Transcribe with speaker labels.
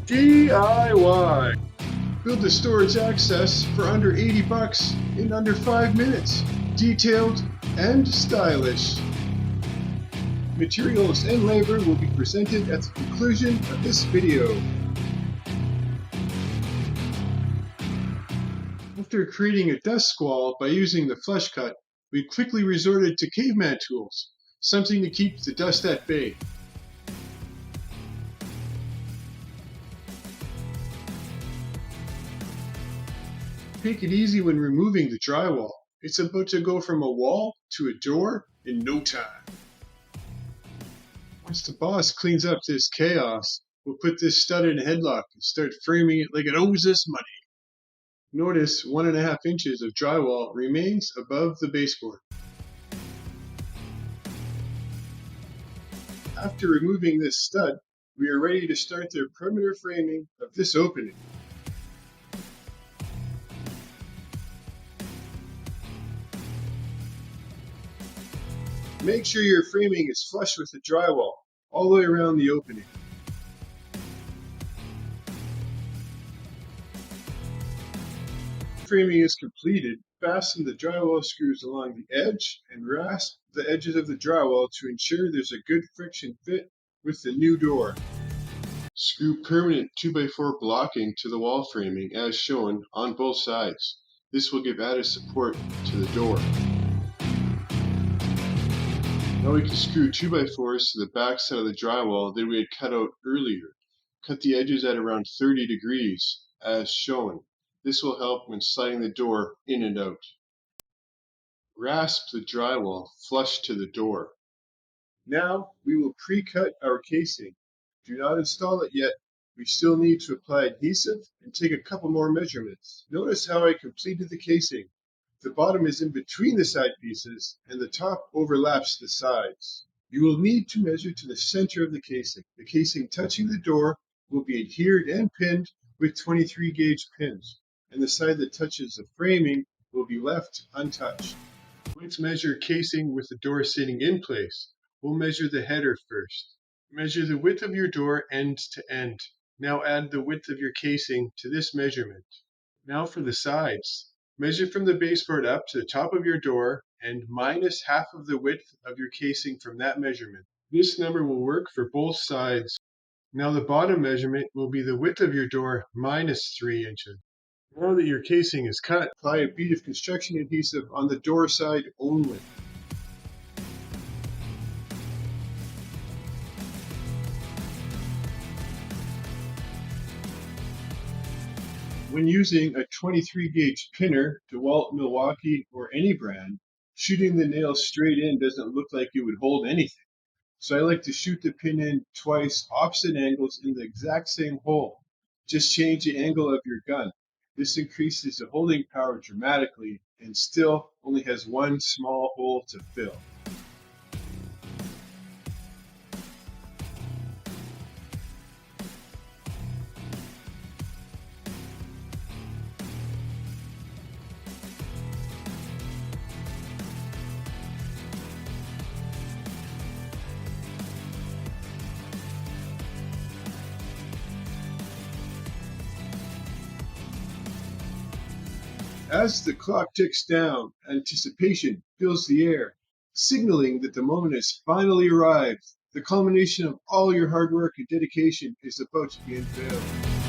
Speaker 1: DIY. Build the storage access for under 80 bucks in under 5 minutes. Detailed and stylish. Materials and labor will be presented at the conclusion of this video. After creating a dust squall by using the flush cut, we quickly resorted to caveman tools, something to keep the dust at bay. Take it easy when removing the drywall. It's about to go from a wall to a door in no time. Once the boss cleans up this chaos, we'll put this stud in a headlock and start framing it like it owes us money. Notice 1.5 inches of drywall remains above the baseboard. After removing this stud, we are ready to start the perimeter framing of this opening. Make sure your framing is flush with the drywall, all the way around the opening. Framing is completed, fasten the drywall screws along the edge and rasp the edges of the drywall to ensure there's a good friction fit with the new door. Screw permanent 2x4 blocking to the wall framing as shown on both sides. This will give added support to the door. Now we can screw 2x4s to the back side of the drywall that we had cut out earlier. Cut the edges at around 30 degrees as shown. This will help when sliding the door in and out. Rasp the drywall flush to the door. Now we will pre-cut our casing. Do not install it yet. We still need to apply adhesive and take a couple more measurements. Notice how I completed the casing. The bottom is in between the side pieces and the top overlaps the sides. You will need to measure to the center of the casing. The casing touching the door will be adhered and pinned with 23 gauge pins, and the side that touches the framing will be left untouched. Let's measure casing with the door sitting in place. We'll measure the header first. Measure the width of your door end to end. Now add the width of your casing to this measurement. Now for the sides. Measure from the baseboard up to the top of your door and minus half of the width of your casing from that measurement. This number will work for both sides. Now the bottom measurement will be the width of your door minus 3 inches. Now that your casing is cut, apply a bead of construction adhesive on the door side only. When using a 23 gauge pinner, DeWalt, Milwaukee, or any brand, shooting the nail straight in doesn't look like it would hold anything. So I like to shoot the pin in twice opposite angles in the exact same hole. Just change the angle of your gun. This increases the holding power dramatically and still only has one small hole to fill. As the clock ticks down, anticipation fills the air, signaling that the moment has finally arrived. The culmination of all your hard work and dedication is about to be unveiled.